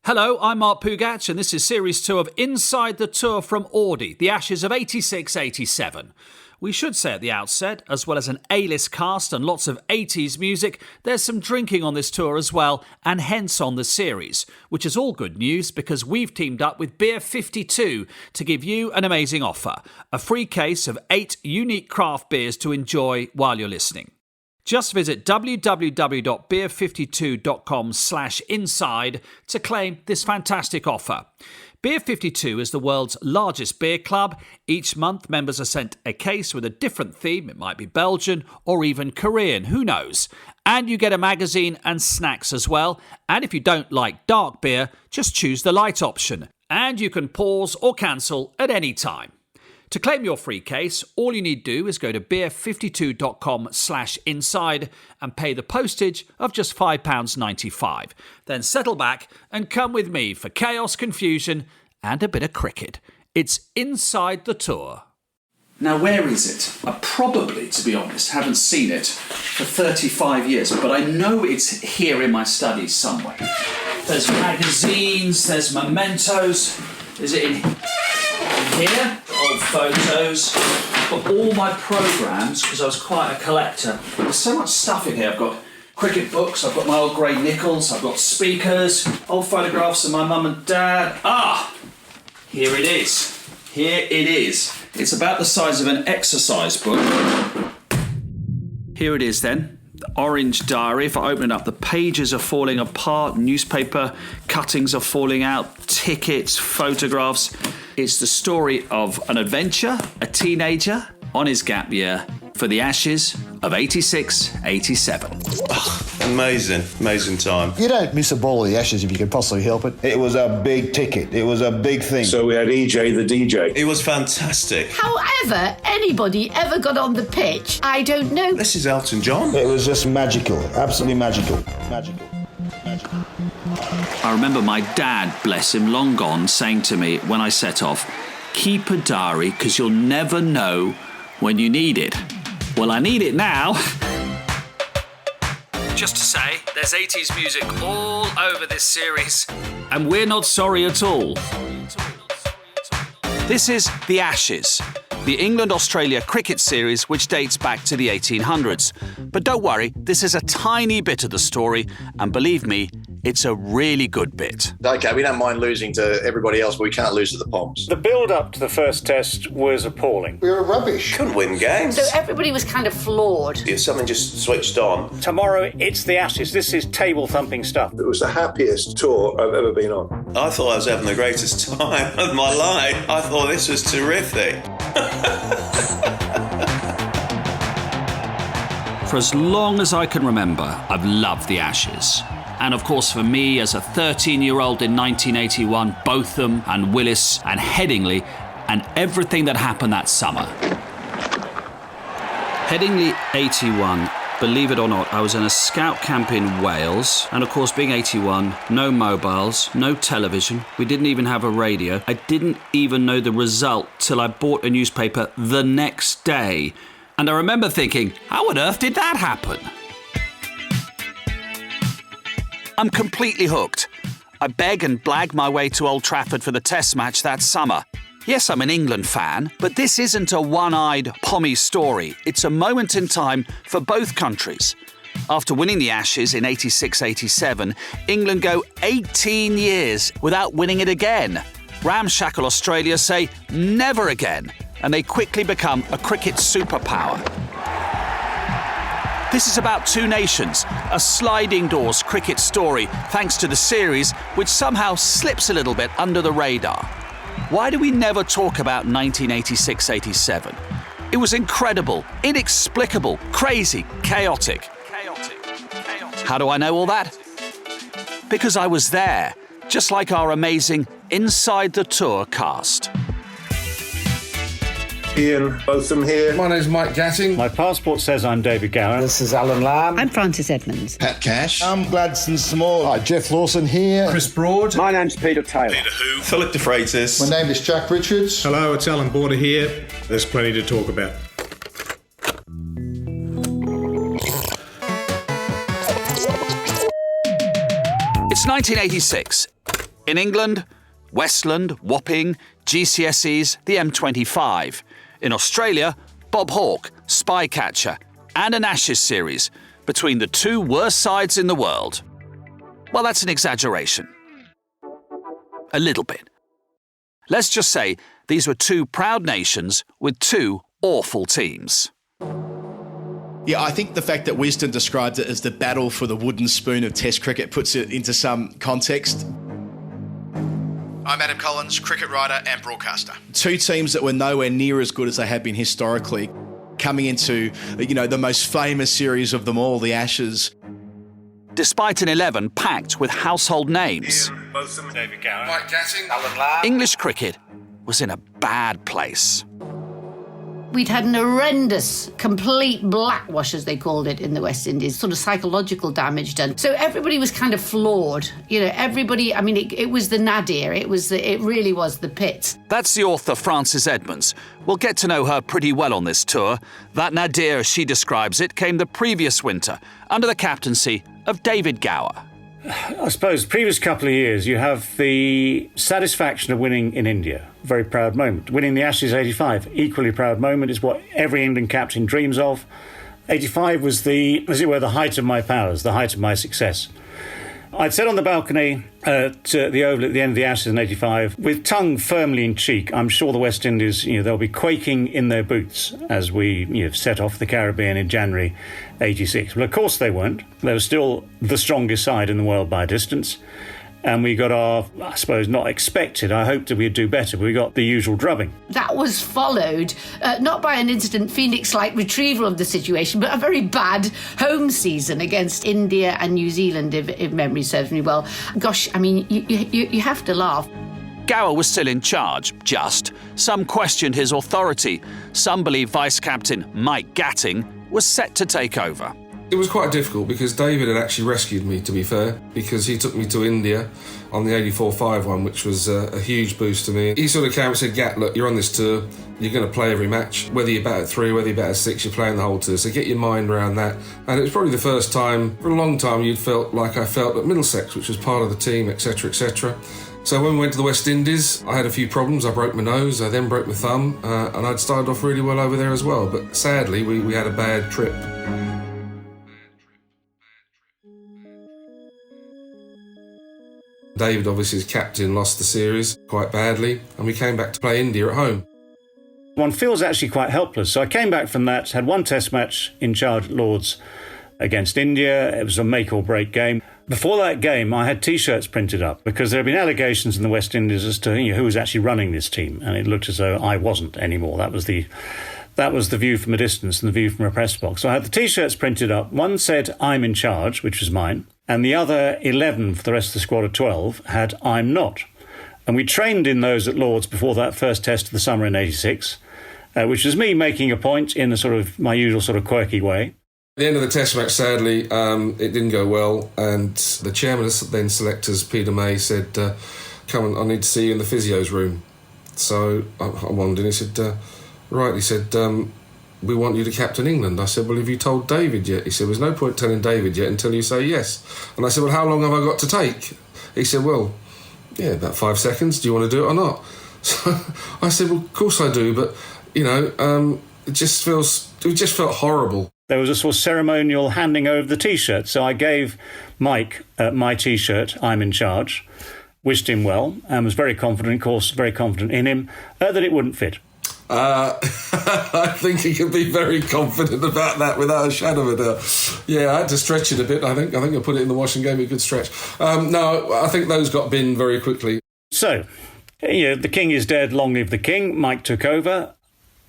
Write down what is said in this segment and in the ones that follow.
Hello, I'm Mark Pougatch, and this is Series 2 of Inside the Tour from Audi, the Ashes of 86-87. We should say at the outset, as well as an A-list cast and lots of 80s music, there's some drinking on this tour as well, and hence on the series, which is all good news because we've teamed up with Beer 52 to give you an amazing offer, a free case of 8 unique craft beers to enjoy while you're listening. Just visit www.beer52.com/inside to claim this fantastic offer. Beer 52 is the world's largest beer club. Each month, members are sent a case with a different theme. It might be Belgian or even Korean, who knows? And you get a magazine and snacks as well. And if you don't like dark beer, just choose the light option. And you can pause or cancel at any time. To claim your free case, all you need to do is go to beer52.com/inside and pay the postage of just £5.95. Then settle back and come with me for chaos, confusion and a bit of cricket. It's Inside the Tour. Now, where is it? I probably, to be honest, haven't seen it for 35 years, but I know it's here in my studies somewhere. There's magazines, there's mementos. Is it in here? Old photos. I've got all my programmes because I was quite a collector. There's so much stuff in here. I've got cricket books, I've got my old grey nickels, I've got speakers, old photographs of my mum and dad. Here it is. Here it is. It's about the size of an exercise book. Here it is then. The orange diary. If I open it up, the pages are falling apart, newspaper cuttings are falling out, tickets, photographs. It's the story of an adventure, a teenager on his gap year for the Ashes of 86-87. Amazing time. You don't miss a ball of the Ashes if you can possibly help it. It was a big ticket. It was a big thing. So we had EJ the DJ. It was fantastic. However anybody ever got on the pitch, I don't know. This is Elton John. It was just magical. Absolutely magical. Magical. I remember my dad, bless him, long gone, saying to me when I set off, keep a diary because you'll never know when you need it. Well, I need it now. Just to say, there's 80s music all over this series, and we're not sorry at all. This is The Ashes, the England-Australia cricket series which dates back to the 1800s. But don't worry, this is a tiny bit of the story, and believe me, it's a really good bit. OK, we don't mind losing to everybody else, but we can't lose to the Poms. The build-up to the first test was appalling. We were rubbish. Couldn't win games. So everybody was kind of flawed. If something just switched on. Tomorrow, it's the Ashes. This is table-thumping stuff. It was the happiest tour I've ever been on. I thought I was having the greatest time of my life. I thought this was terrific. For as long as I can remember, I've loved the Ashes. And of course for me, as a 13-year-old in 1981, Botham and Willis and Headingley and everything that happened that summer. Headingley 81, believe it or not, I was in a scout camp in Wales. And of course, being 81, no mobiles, no television. We didn't even have a radio. I didn't even know the result till I bought a newspaper the next day. And I remember thinking, how on earth did that happen? I'm completely hooked. I beg and blag my way to Old Trafford for the Test match that summer. Yes, I'm an England fan, but this isn't a one-eyed pommy story. It's a moment in time for both countries. After winning the Ashes in 86-87, England go 18 years without winning it again. Ramshackle Australia say never again, and they quickly become a cricket superpower. This is about two nations, a sliding doors cricket story thanks to the series, which somehow slips a little bit under the radar. Why do we never talk about 1986-87? It was incredible, inexplicable, crazy, chaotic. How do I know all that? Because I was there, just like our amazing Inside the Tour cast. Ian Botham here. My name's Mike Gatting. My passport says I'm David Gower. This is Alan Lamb. I'm Frances Edmonds. Pat Cash. I'm Gladstone Small. Hi, Geoff Lawson here. Chris Broad. My name's Peter Taylor. Philip de Freitas. My name is Jack Richards. Hello, it's Allan Border here. There's plenty to talk about. It's 1986. In England, Westland, Wapping, GCSEs, the M25. In Australia, Bob Hawke, Spycatcher, and an Ashes series between the two worst sides in the world. Well, that's an exaggeration. A little bit. Let's just say these were two proud nations with two awful teams. Yeah, I think the fact that Wisdom described it as the battle for the wooden spoon of Test cricket puts it into some context. I'm Adam Collins, cricket writer and broadcaster. Two teams that were nowhere near as good as they have been historically, coming into, the most famous series of them all, the Ashes. Despite an 11 packed with household names, Botham, David Gower, Gatting, Allan English cricket was in a bad place. We'd had an horrendous, complete blackwash, as they called it, in the West Indies, sort of psychological damage done. So everybody was kind of flawed. Everybody, it was the nadir. It really was the pit. That's the author Frances Edmonds. We'll get to know her pretty well on this tour. That nadir, as she describes it, came the previous winter, under the captaincy of David Gower. I suppose, previous couple of years, you have the satisfaction of winning in India. Very proud moment. Winning the Ashes 85, equally proud moment, is what every England captain dreams of. 85 was the height of my powers, the height of my success. I'd sat on the balcony at the Oval at the end of the Ashes in 85, with tongue firmly in cheek. I'm sure the West Indies, they'll be quaking in their boots as we set off the Caribbean in January 86. Well, of course they weren't. They were still the strongest side in the world by a distance. And we got our, I suppose, not expected, I hoped that we'd do better, but we got the usual drubbing. That was followed, not by an instant Phoenix-like retrieval of the situation, but a very bad home season against India and New Zealand, if memory serves me well. Gosh, you have to laugh. Gower was still in charge, just. Some questioned his authority. Some believe Vice-Captain Mike Gatting was set to take over. It was quite difficult because David had actually rescued me, to be fair, because he took me to India on the 84-5 one, which was a huge boost to me. He sort of came and said, Gat, look, you're on this tour, you're going to play every match. Whether you bat at 3, whether you bat at 6, you're playing the whole tour, so get your mind around that. And it was probably the first time, for a long time, you'd felt like I felt at Middlesex, which was part of the team, etc., etc. So when we went to the West Indies, I had a few problems. I broke my nose, I then broke my thumb, and I'd started off really well over there as well. But sadly, we had a bad trip. David, obviously as captain, lost the series quite badly, and we came back to play India at home. One feels actually quite helpless. So I came back from that, had one test match in charge at Lords against India. It was a make or break game. Before that game, I had T-shirts printed up because there had been allegations in the West Indies as to who was actually running this team, and it looked as though I wasn't anymore. That was the view from a distance and the view from a press box. So I had the T-shirts printed up. One said, I'm in charge, which was mine. And the other 11 for the rest of the squad of 12 had, I'm not. And we trained in those at Lords before that first test of the summer in 86, which was me making a point in a sort of my usual sort of quirky way. At the end of the test match, sadly, it didn't go well. And the chairman of then selectors, Peter May, said, come on, I need to see you in the physio's room. So I wandered in. He said, right, he said, we want you to captain England. I said, well, have you told David yet? He said, there's no point telling David yet until you say yes. And I said, well, how long have I got to take? He said, well, yeah, about 5 seconds. Do you want to do it or not? So I said, well, of course I do, but, it just felt horrible. There was a sort of ceremonial handing over the T-shirt. So I gave Mike my T-shirt, I'm in charge, wished him well, and was very confident, of course, very confident in him, that it wouldn't fit. I think he can be very confident about that without a shadow of a doubt. Yeah, I had to stretch it a bit. I think I put it in the wash and gave it a good stretch. No, I think those got binned very quickly. So, the king is dead, long live the king. Mike took over.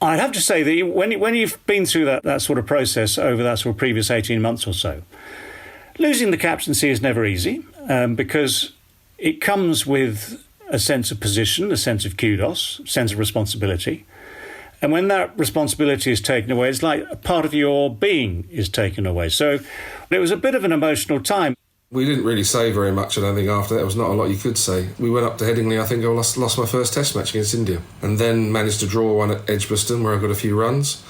I'd have to say that when you've been through that sort of process over that sort of previous 18 months or so, losing the captaincy is never easy because it comes with a sense of position, a sense of kudos, a sense of responsibility. And when that responsibility is taken away, it's like a part of your being is taken away. So it was a bit of an emotional time. We didn't really say very much, I don't think, after that. There was not a lot you could say. We went up to Headingley, I think I lost my first test match against India, and then managed to draw one at Edgbaston where I got a few runs.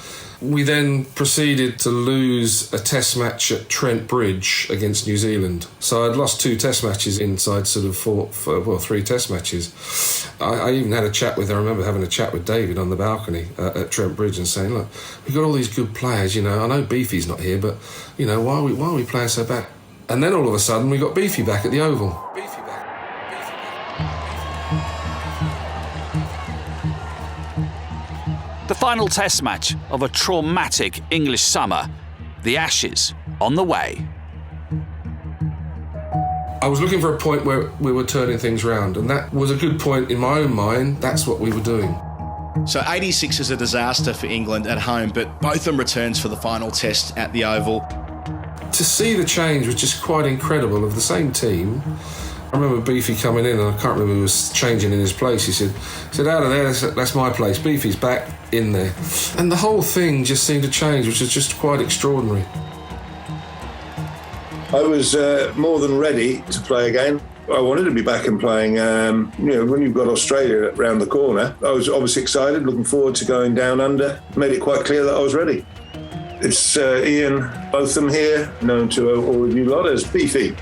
We then proceeded to lose a test match at Trent Bridge against New Zealand. So I'd lost 2 test matches inside sort of 3 test matches. I even had a chat I remember having a chat with David on the balcony at Trent Bridge and saying, look, we've got all these good players, I know Beefy's not here, but, why are we playing so bad? And then all of a sudden we got Beefy back at the Oval. The final test match of a traumatic English summer, the Ashes, on the way. I was looking for a point where we were turning things around, and that was a good point in my own mind. That's what we were doing. So 86 is a disaster for England at home, but Botham returns for the final test at the Oval. To see the change was just quite incredible of the same team. I remember Beefy coming in, and I can't remember who was changing in his place. He said out of there, that's my place. Beefy's back in there. And the whole thing just seemed to change, which was just quite extraordinary. I was more than ready to play again. I wanted to be back and playing. When you've got Australia around the corner, I was obviously excited, looking forward to going down under. Made it quite clear that I was ready. It's Ian Botham here, known to all of you lot as Beefy.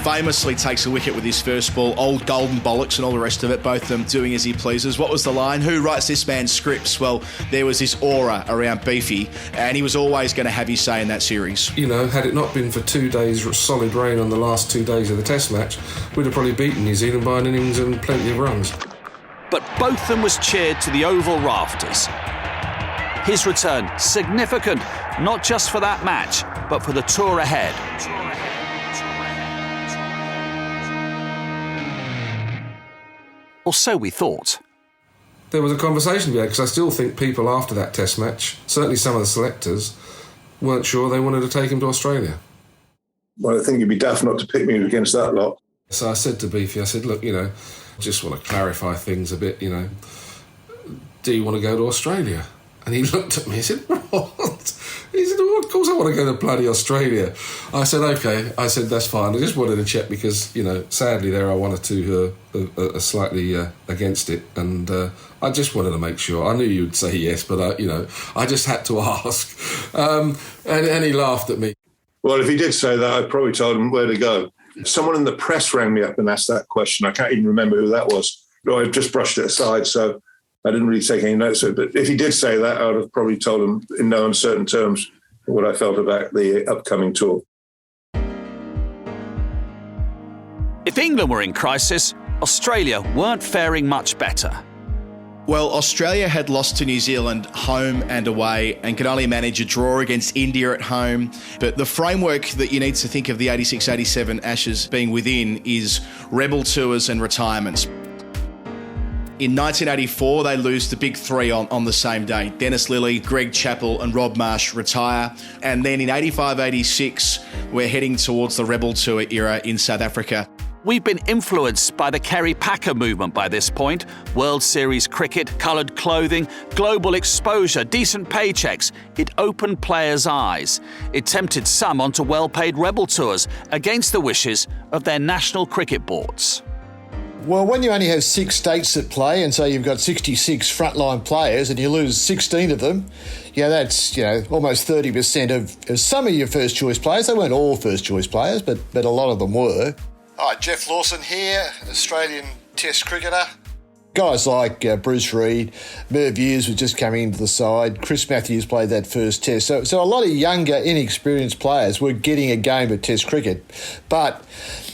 Famously takes a wicket with his first ball, old golden bollocks and all the rest of it, both them doing as he pleases. What was the line? Who writes this man's scripts? Well, there was this aura around Beefy, and he was always going to have his say in that series. Had it not been for 2 days of solid rain on the last 2 days of the test match, we'd have probably beaten New Zealand by an innings and plenty of runs. But Botham was cheered to the Oval rafters. His return significant, not just for that match, but for the tour ahead. Or so we thought. There was a conversation to be had, because I still think people after that test match, certainly some of the selectors, weren't sure they wanted to take him to Australia. Well, I think you'd be daft not to pick me against that lot. So I said to Beefy, look, just want to clarify things a bit, do you want to go to Australia? And he looked at me and said, what? He said, well, of course I want to go to bloody Australia. I said, OK. I said, that's fine. I just wanted to check because, sadly there are 1 or 2 who are slightly against it. And I just wanted to make sure. I knew you'd say yes, but, I just had to ask. And he laughed at me. Well, if he did say that, I probably told him where to go. Someone in the press rang me up and asked that question. I can't even remember who that was. I just brushed it aside, so I didn't really take any notes of it. But if he did say that, I would have probably told him in no uncertain terms what I felt about the upcoming tour. If England were in crisis, Australia weren't faring much better. Well, Australia had lost to New Zealand home and away and could only manage a draw against India at home. But the framework that you need to think of the 86-87 Ashes being within is rebel tours and retirements. In 1984, they lose the big 3 on the same day. Dennis Lillee, Greg Chappell and Rob Marsh retire. And then in 85-86, we're heading towards the rebel tour era in South Africa. We've been influenced by the Kerry Packer movement by this point. World Series cricket, coloured clothing, global exposure, decent paychecks. It opened players' eyes. It tempted some onto well-paid rebel tours against the wishes of their national cricket boards. Well, when you only have 6 states that play, and so you've got 66 frontline players, and you lose 16 of them, that's almost 30% of some of your first choice players. They weren't all first choice players, but a lot of them were. Hi, Geoff Lawson here, Australian Test cricketer. Guys like Bruce Reid, Merv Hughes was just coming into the side. Chris Matthews played that first test. So a lot of younger, inexperienced players were getting a game of Test cricket. But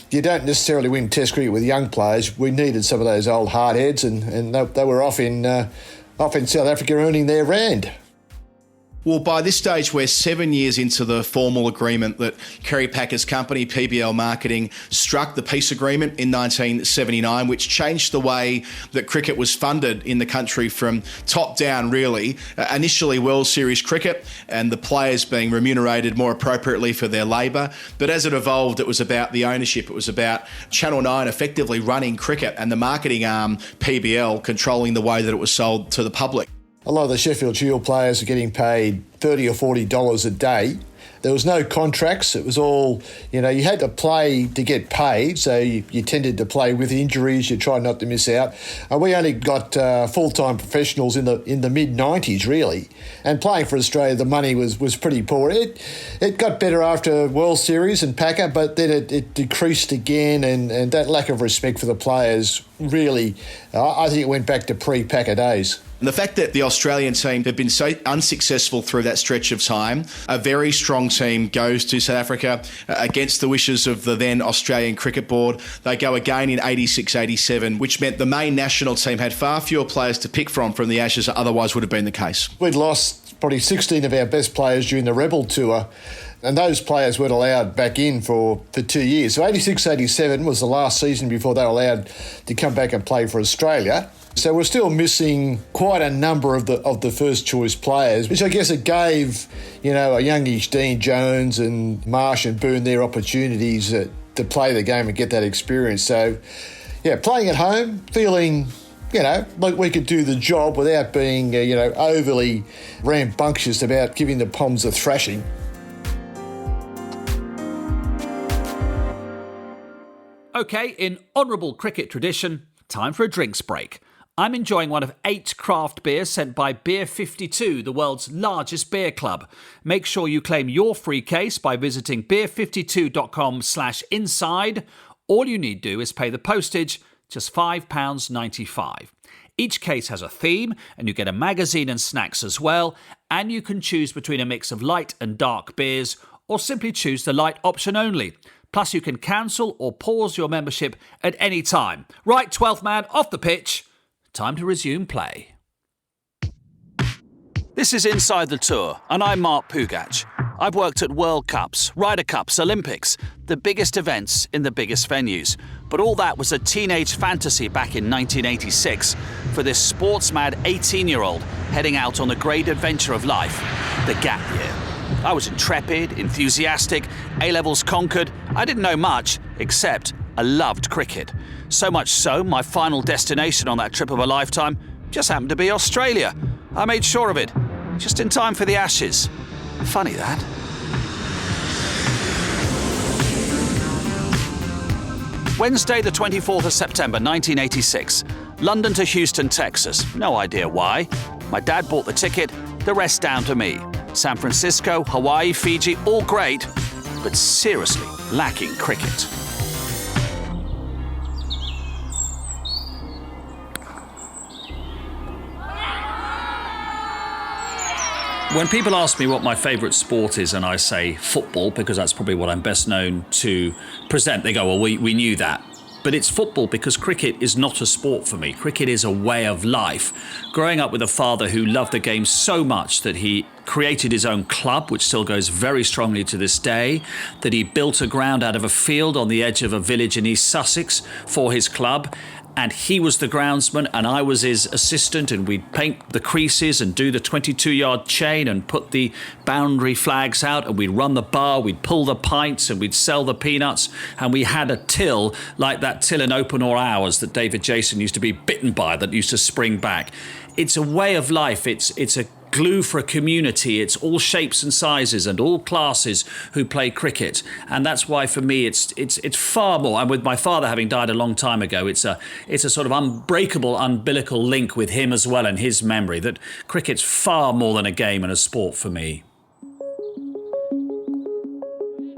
you don't necessarily win Test cricket with young players. We needed some of those old hardheads, and they were off in South Africa earning their rand. Well, by this stage, we're 7 years into the formal agreement that Kerry Packer's company, PBL Marketing, struck the peace agreement in 1979, which changed the way that cricket was funded in the country from top down, really. Initially, World Series cricket and the players being remunerated more appropriately for their labour. But as it evolved, it was about the ownership. It was about Channel 9 effectively running cricket and the marketing arm, PBL, controlling the way that it was sold to the public. A lot of the Sheffield Shield players are getting paid $30 or $40 a day, There was no contracts. It was all, you had to play to get paid. So you tended to play with injuries. You tried not to miss out. And we only got full-time professionals in the mid-90s, really. And playing for Australia, the money was pretty poor. It got better after World Series and Packer, but then it decreased again. And that lack of respect for the players really, I think it went back to pre-Packer days. And the fact that the Australian team have been so unsuccessful through that stretch of time, a very strong team goes to South Africa against the wishes of the then Australian Cricket Board. They go again in 86-87, which meant the main national team had far fewer players to pick from the Ashes than otherwise would have been the case. We'd lost probably 16 of our best players during the Rebel Tour, and those players weren't allowed back in for 2 years. So 86-87 was the last season before they were allowed to come back and play for Australia. So we're still missing quite a number of the first choice players, which I guess it gave, a youngish Dean Jones and Marsh and Boone their opportunities to play the game and get that experience. So, playing at home, feeling, like we could do the job without being, overly rambunctious about giving the Poms a thrashing. OK, in honourable cricket tradition, time for a drinks break. I'm enjoying one of 8 craft beers sent by Beer 52, the world's largest beer club. Make sure you claim your free case by visiting beer52.com/inside. All you need to do is pay the postage, just £5.95. Each case has a theme, and you get a magazine and snacks as well, and you can choose between a mix of light and dark beers, or simply choose the light option only. Plus, you can cancel or pause your membership at any time. Right, 12th man, off the pitch. Time to resume play. This is Inside the Tour, and I'm Mark Pougatch. I've worked at World Cups, Ryder Cups, Olympics, the biggest events in the biggest venues. But all that was a teenage fantasy back in 1986 for this sports-mad 18-year-old heading out on the great adventure of life, the gap year. I was intrepid, enthusiastic, A-levels conquered. I didn't know much, except I loved cricket. So much so, my final destination on that trip of a lifetime just happened to be Australia. I made sure of it, just in time for the Ashes. Funny that. Wednesday, the 24th of September, 1986. London to Houston, Texas. No idea why. My dad bought the ticket, the rest down to me. San Francisco, Hawaii, Fiji, all great, but seriously lacking cricket. When people ask me what my favourite sport is and I say football, because that's probably what I'm best known to present, they go, well, we knew that. But it's football because cricket is not a sport for me. Cricket is a way of life. Growing up with a father who loved the game so much that he created his own club, which still goes very strongly to this day, that he built a ground out of a field on the edge of a village in East Sussex for his club. And he was the groundsman and I was his assistant, and we'd paint the creases and do the 22-yard chain and put the boundary flags out, and we'd run the bar, we'd pull the pints and we'd sell the peanuts, and we had a till like that till in Open All Hours that David Jason used to be bitten by that used to spring back. It's a way of life. It's a glue for a community. It's all shapes and sizes and all classes who play cricket, and that's why for me it's far more. And with my father having died a long time ago, it's a sort of unbreakable umbilical link with him as well, and his memory that cricket's far more than a game and a sport for me.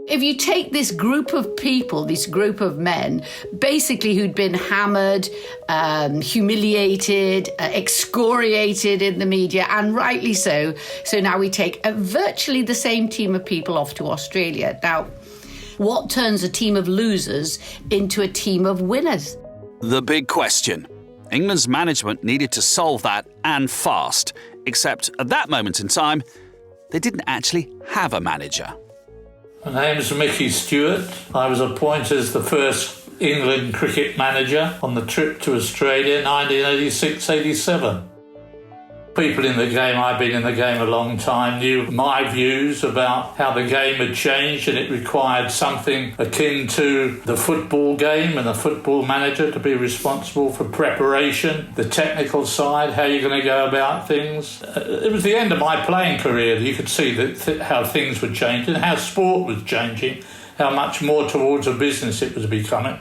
If you take this group of people, this group of men, basically who'd been hammered, humiliated, excoriated in the media, and rightly so. So now we take virtually the same team of people off to Australia. Now, what turns a team of losers into a team of winners? The big question. England's management needed to solve that, and fast. Except at that moment in time, they didn't actually have a manager. My name's Mickey Stewart. I was appointed as the first England cricket manager on the trip to Australia in 1986-87. People in the game, I've been in the game a long time, knew my views about how the game had changed, and it required something akin to the football game and the football manager to be responsible for preparation, the technical side, how you're going to go about things. It was the end of my playing career. You could see how things were changing, how sport was changing, how much more towards a business it was becoming.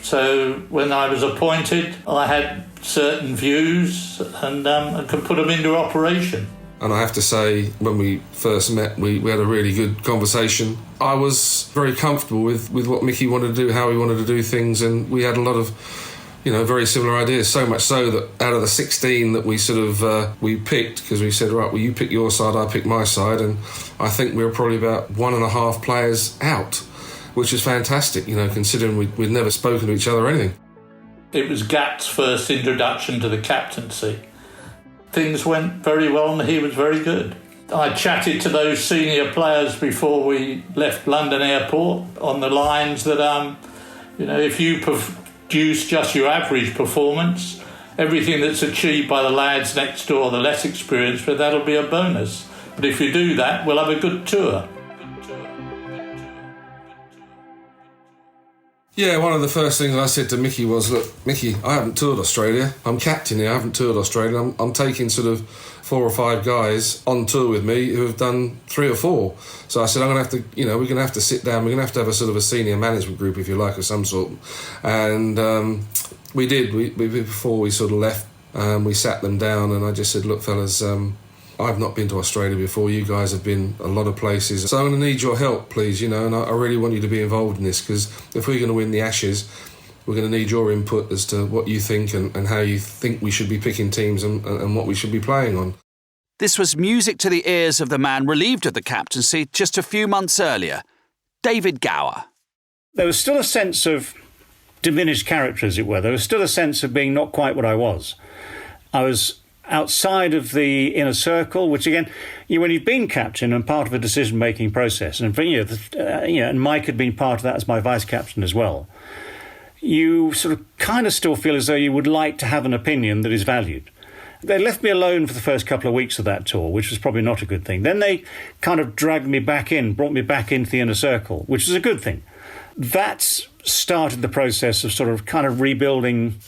So when I was appointed, I had certain views and could put them into operation. And I have to say, when we first met, we had a really good conversation. I was very comfortable with what Mickey wanted to do, how he wanted to do things, and we had a lot of, very similar ideas. So much so that out of the 16 that we sort of we picked, because we said, right, well, you pick your side, I pick my side, and I think we were probably about 1.5 players out, which is fantastic, considering we'd never spoken to each other or anything. It was Gat's first introduction to the captaincy. Things went very well and he was very good. I chatted to those senior players before we left London Airport on the lines that, if you produce just your average performance, everything that's achieved by the lads next door, the less experienced, but that'll be a bonus. But if you do that, we'll have a good tour. Yeah, one of the first things I said to Mickey was, look, Mickey, I haven't toured Australia. I'm captain here, I haven't toured Australia. I'm taking sort of 4 or 5 guys on tour with me who have done 3 or 4. So I said, I'm going to have to, we're going to have to sit down. We're going to have a sort of a senior management group, if you like, of some sort. And we did. We before we sort of left, we sat them down and I just said, look, fellas, I've not been to Australia before. You guys have been a lot of places. So I'm going to need your help, please, and I really want you to be involved in this, because if we're going to win the Ashes, we're going to need your input as to what you think and how you think we should be picking teams and what we should be playing on. This was music to the ears of the man relieved of the captaincy just a few months earlier, David Gower. There was still a sense of diminished character, as it were. There was still a sense of being not quite what I was. I was outside of the inner circle, which again, when you've been captain and part of a decision-making process, and and Mike had been part of that as my vice-captain as well, you sort of kind of still feel as though you would like to have an opinion that is valued. They left me alone for the first couple of weeks of that tour, which was probably not a good thing. Then they kind of dragged me back in, brought me back into the inner circle, which was a good thing. That started the process of sort of kind of rebuilding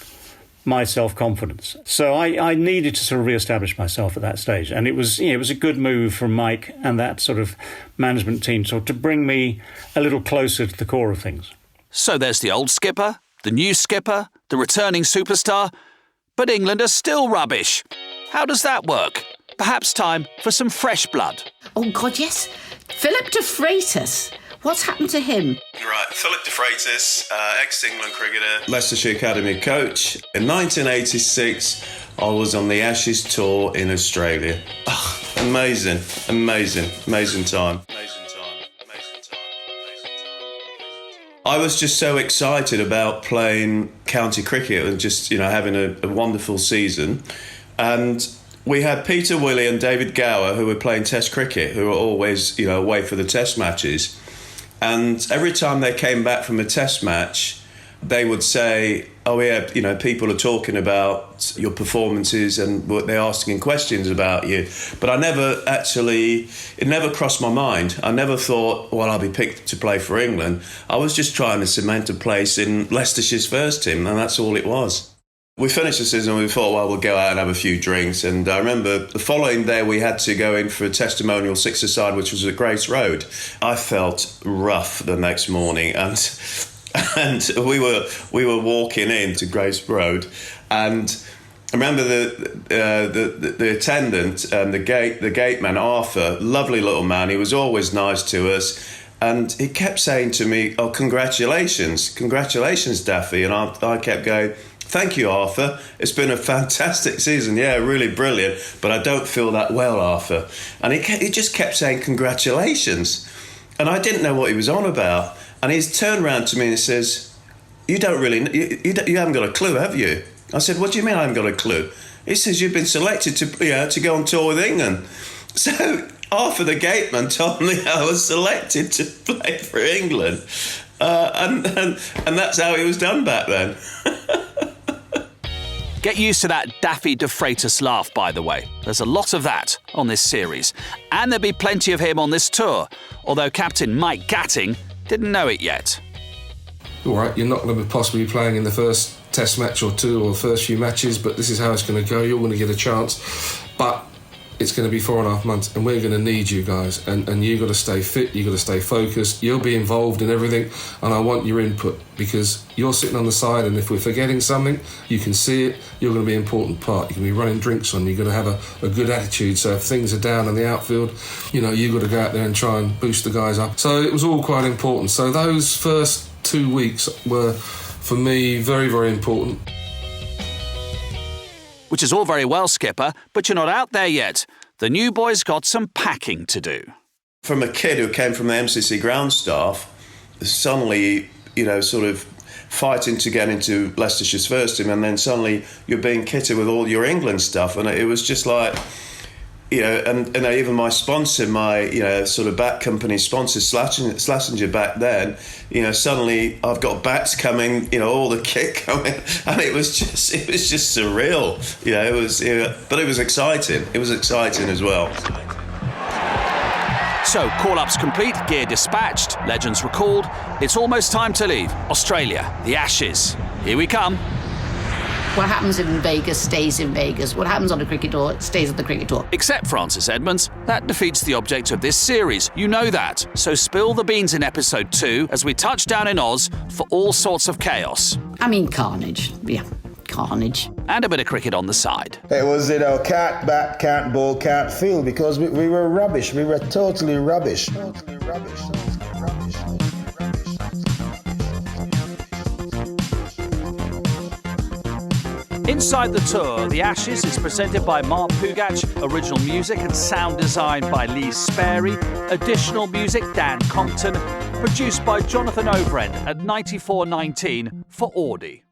my self-confidence. So I needed to sort of re-establish myself at that stage. And it was a good move from Mike and that sort of management team to bring me a little closer to the core of things. So there's the old skipper, the new skipper, the returning superstar, but England are still rubbish. How does that work? Perhaps time for some fresh blood. Oh, God, yes. Philip de Freitas. What's happened to him? Right, Philip de Freitas, ex-England cricketer, Leicestershire Academy coach. In 1986, I was on the Ashes tour in Australia. Oh, amazing time. I was just so excited about playing county cricket and just, having a wonderful season. And we had Peter Willey and David Gower, who were playing Test cricket, who were always, away for the Test matches. And every time they came back from a Test match, they would say, oh yeah, people are talking about your performances and they're asking questions about you. But it never crossed my mind. I never thought, well, I'll be picked to play for England. I was just trying to cement a place in Leicestershire's first team, and that's all it was. We finished the season and we thought, well, we'll go out and have a few drinks. And I remember the following day we had to go in for a testimonial six-a-side, which was at Grace Road. I felt rough the next morning, and we were walking into Grace Road, and I remember the attendant, the gate man, Arthur, lovely little man. He was always nice to us. And he kept saying to me, oh, congratulations, Daffy. And I kept going, thank you, Arthur. It's been a fantastic season. Yeah, really brilliant. But I don't feel that well, Arthur. And he just kept saying congratulations. And I didn't know what he was on about. And he's turned around to me and he says, you haven't got a clue, have you? I said, what do you mean I haven't got a clue? He says, you've been selected to go on tour with England. So Arthur the gateman told me I was selected to play for England. And that's how it was done back then. Get used to that Daffy de Freitas laugh, by the way. There's a lot of that on this series. And there'll be plenty of him on this tour, although Captain Mike Gatting didn't know it yet. All right, you're not going to possibly be playing in the first test match or two or the first few matches, but this is how it's going to go. You're going to get a chance. But it's going to be 4.5 months, and we're going to need you guys. And you've got to stay fit, you've got to stay focused. You'll be involved in everything, and I want your input, because you're sitting on the side, and if we're forgetting something, you can see it. You're going to be an important part. You can be running drinks on. You've got to have a good attitude. So if things are down in the outfield, you know, you've got to go out there and try and boost the guys up. So it was all quite important. So those first 2 weeks were, for me, very, very important. Which is all very well, Skipper, but you're not out there yet. The new boy's got some packing to do. From a kid who came from the MCC ground staff, suddenly, you know, sort of fighting to get into Leicestershire's first team, and then suddenly you're being kitted with all your England stuff, and it was just like, you know, and even my sponsor, my, you know, sort of back company sponsor, Schlesinger back then, you know, suddenly I've got bats coming, you know, all the kit coming, and it was just surreal, you know, but it was exciting. It was exciting as well. So, call-ups complete, gear dispatched, legends recalled. It's almost time to leave. Australia, the Ashes. Here we come. What happens in Vegas stays in Vegas. What happens on a cricket tour stays on the cricket tour. Except, Francis Edmonds, that defeats the object of this series. You know that. So spill the beans in episode 2 as we touch down in Oz for all sorts of chaos. I mean, carnage. Yeah, carnage. And a bit of cricket on the side. It was, you know, can't bat, can't bowl, can't field, because we were rubbish. We were totally rubbish. Totally rubbish. Inside the Tour, The Ashes is presented by Mark Pougatch, original music and sound design by Lee Sperry, additional music Dan Compton, produced by Jonathan Overend at 9419 for Audi.